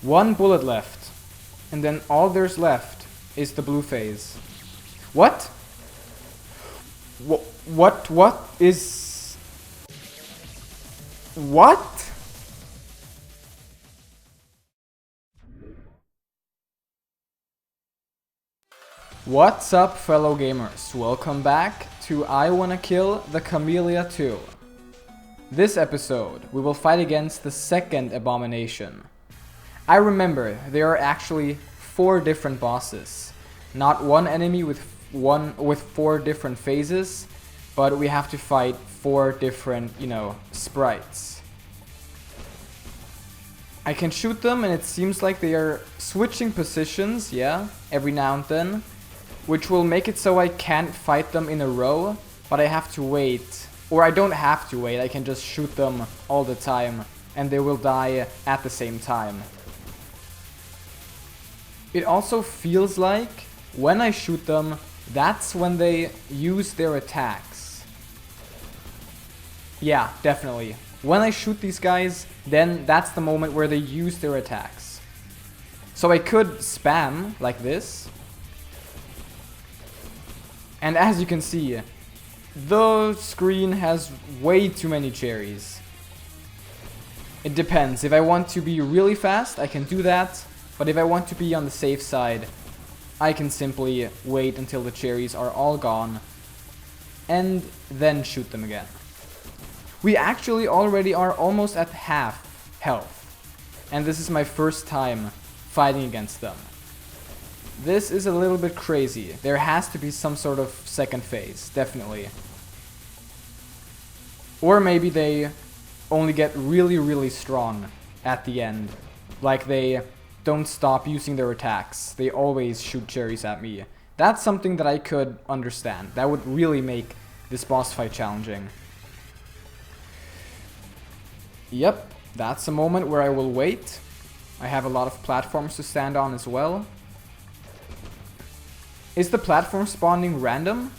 1 bullet left. And then all there's left is the blue phase. What? What is... What? What's up, fellow gamers? Welcome back to I Wanna Kill The Kamilia 2. This episode, we will fight against the second abomination. I remember there are actually 4 different bosses. Not one enemy with 4 different phases, but we have to fight 4 different, sprites. I can shoot them and it seems like they are switching positions, every now and then. Which will make it so I can't fight them in a row, but I have to wait. Or I don't have to wait, I can just shoot them all the time, and they will die at the same time. It also feels like, when I shoot them, that's when they use their attacks. Yeah, definitely. When I shoot these guys, then that's the moment where they use their attacks. So I could spam, like this. And as you can see, the screen has way too many cherries. It depends. If I want to be really fast, I can do that. But if I want to be on the safe side, I can simply wait until the cherries are all gone and then shoot them again. We actually already are almost at half health. And this is my first time fighting against them. This is a little bit crazy. There has to be some sort of second phase, definitely. Or maybe they only get really strong at the end. Like they don't stop using their attacks. They always shoot cherries at me. That's something that I could understand. That would really make this boss fight challenging. Yep, that's a moment where I will wait. I have a lot of platforms to stand on as well. Is the platform spawning random?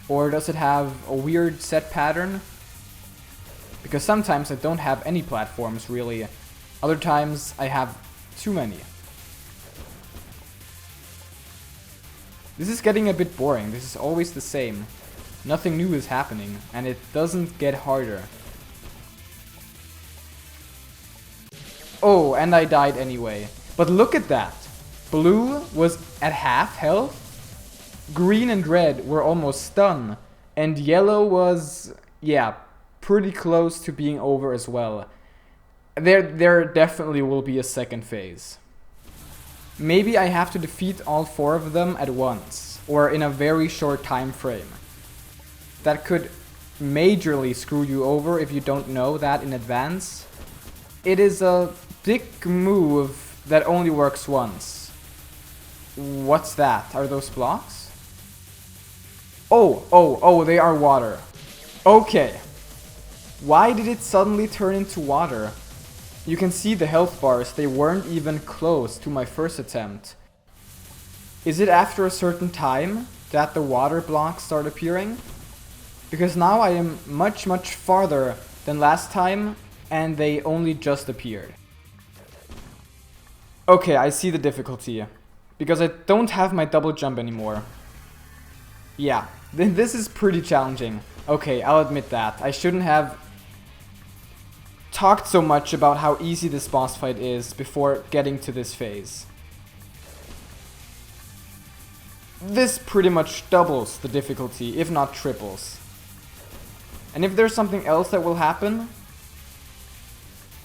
Or does it have a weird set pattern? Because sometimes I don't have any platforms really. Other times I have too many. This is getting a bit boring. This is always the same. Nothing new is happening and it doesn't get harder. Oh, and I died anyway. But look at that. Blue was at half health. Green and red were almost stunned, and yellow was, pretty close to being over as well. There definitely will be a second phase. Maybe I have to defeat all 4 of them at once, or in a very short time frame. That could majorly screw you over if you don't know that in advance. It is a dick move that only works once. What's that? Are those blocks? Oh, they are water. Okay. Why did it suddenly turn into water? You can see the health bars, they weren't even close to my first attempt. Is it after a certain time that the water blocks start appearing? Because now I am much farther than last time and they only just appeared. Okay, I see the difficulty. Because I don't have my double jump anymore. Yeah, then this is pretty challenging. Okay, I'll admit that. I shouldn't have talked so much about how easy this boss fight is before getting to this phase. This pretty much doubles the difficulty, if not triples. And if there's something else that will happen,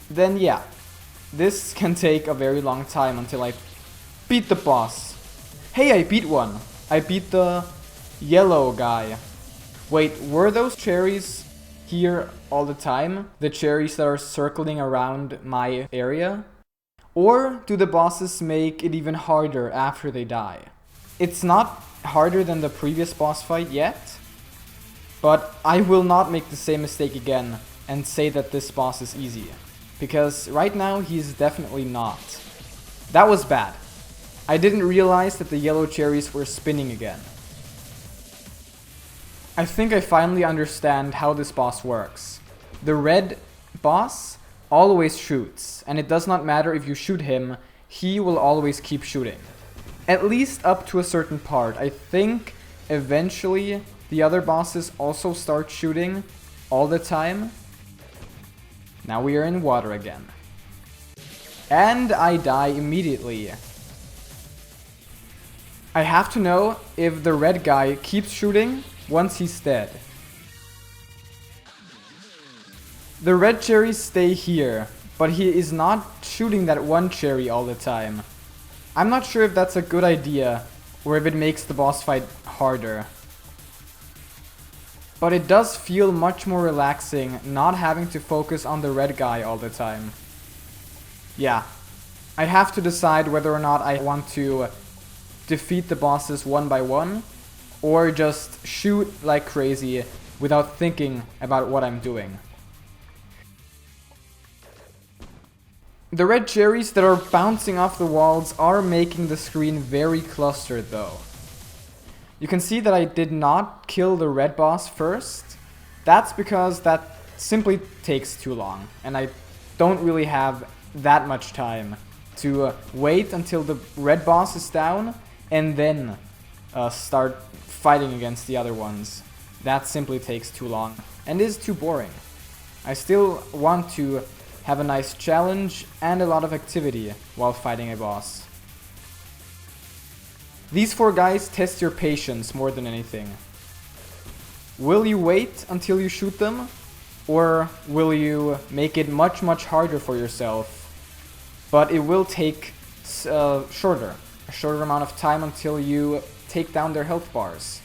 then yeah, this can take a very long time until I beat the boss. Hey, I beat one. I beat the yellow guy. Wait, were those cherries here all the time? The cherries that are circling around my area? Or do the bosses make it even harder after they die? It's not harder than the previous boss fight yet, but I will not make the same mistake again and say that this boss is easy. Because right now he is definitely not. That was bad. I didn't realize that the yellow cherries were spinning again. I think I finally understand how this boss works. The red boss always shoots, and it does not matter if you shoot him, he will always keep shooting. At least up to a certain part. I think eventually the other bosses also start shooting all the time. Now we are in water again. And I die immediately. I have to know if the red guy keeps shooting once he's dead. The red cherries stay here, but he is not shooting that one cherry all the time. I'm not sure if that's a good idea or if it makes the boss fight harder. But it does feel much more relaxing not having to focus on the red guy all the time. Yeah, I have to decide whether or not I want to defeat the bosses one by one or just shoot like crazy without thinking about what I'm doing. The red cherries that are bouncing off the walls are making the screen very clustered though. You can see that I did not kill the red boss first. That's because that simply takes too long and I don't really have that much time to wait until the red boss is down and then start fighting against the other ones. That simply takes too long and is too boring. I still want to have a nice challenge and a lot of activity while fighting a boss. These 4 guys test your patience more than anything. Will you wait until you shoot them? Or will you make it much harder for yourself? But it will take a shorter amount of time until you take down their health bars.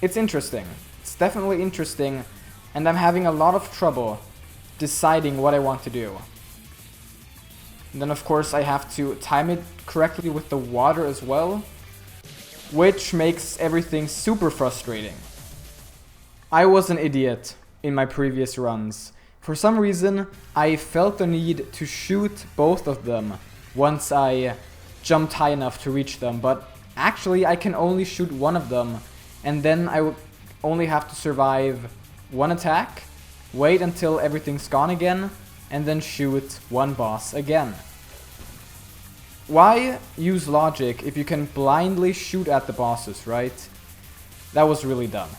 It's interesting. It's definitely interesting, and I'm having a lot of trouble deciding what I want to do. And then of course I have to time it correctly with the water as well, which makes everything super frustrating. I was an idiot in my previous runs. For some reason I felt the need to shoot both of them once I jumped high enough to reach them, but actually I can only shoot one of them and then I would only have to survive one attack, wait until everything's gone again, and then shoot one boss again. Why use logic if you can blindly shoot at the bosses, right? That was really dumb.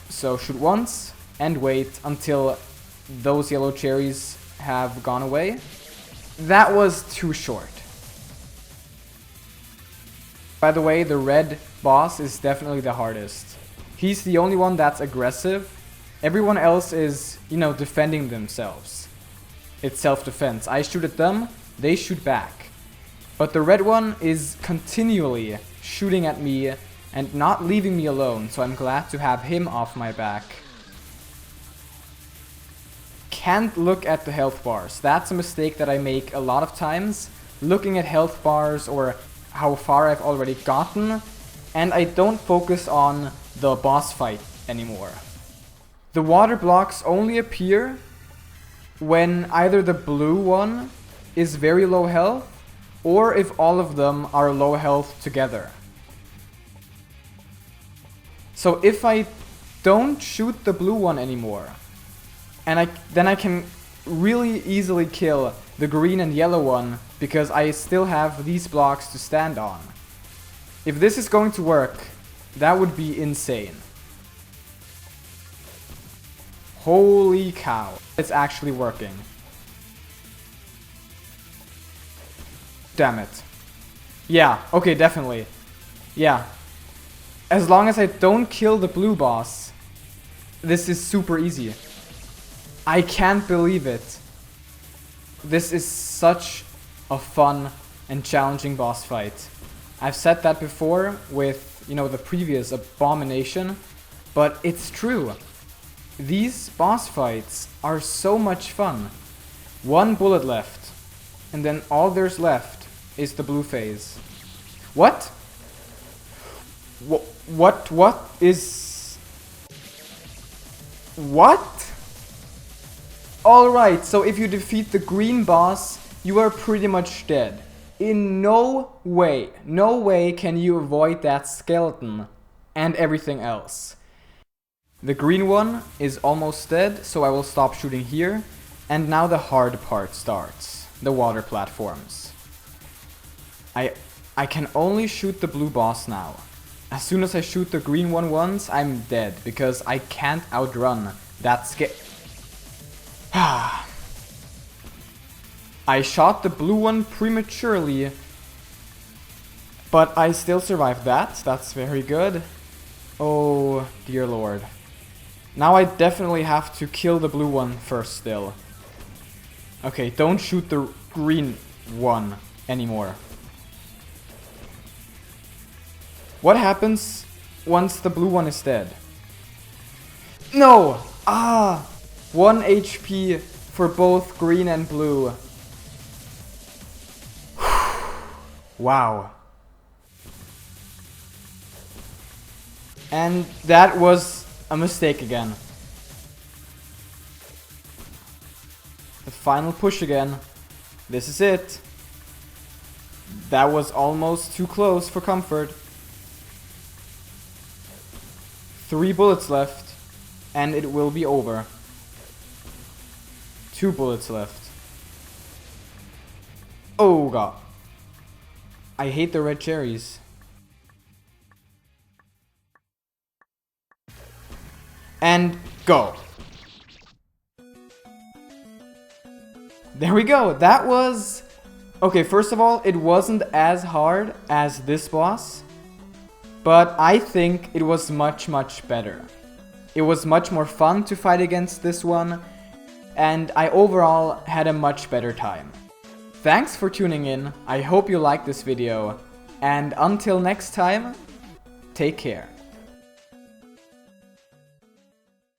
So shoot once and wait until those yellow cherries have gone away. That was too short. By the way, the red boss is definitely the hardest. He's the only one that's aggressive. Everyone else is, defending themselves. It's self-defense. I shoot at them, they shoot back. But the red one is continually shooting at me and not leaving me alone, so I'm glad to have him off my back. Can't look at the health bars. That's a mistake that I make a lot of times. Looking at health bars or how far I've already gotten, and I don't focus on the boss fight anymore. The water blocks only appear when either the blue one is very low health or if all of them are low health together. So if I don't shoot the blue one anymore, and then I can really easily kill the green and yellow one because I still have these blocks to stand on. If this is going to work, that would be insane. Holy cow, it's actually working. Damn it. Yeah, okay, definitely. Yeah. As long as I don't kill the blue boss, this is super easy. I can't believe it. This is such a fun and challenging boss fight. I've said that before with, the previous Abomination, but it's true. These boss fights are so much fun. One bullet left, and then all there's left is the blue phase. What? What is... What? Alright, so if you defeat the green boss, you are pretty much dead. In no way can you avoid that skeleton and everything else. The green one is almost dead, so I will stop shooting here. And now the hard part starts. the water platforms. I can only shoot the blue boss now. As soon as I shoot the green one once, I'm dead, because I can't outrun that I shot the blue one prematurely, but I still survived that. That's very good. Oh, dear lord. Now I definitely have to kill the blue one first still. Okay, don't shoot the green one anymore. What happens once the blue one is dead? No! 1 HP for both green and blue. Wow. And that was a mistake again. The final push again. This is it. That was almost too close for comfort. 3 bullets left, and it will be over. 2 bullets left. Oh god. I hate the red cherries. And go. There we go. That was... Okay, first of all, it wasn't as hard as this boss. But I think it was much better. It was much more fun to fight against this one, and I overall had a much better time. Thanks for tuning in, I hope you liked this video, and until next time, take care.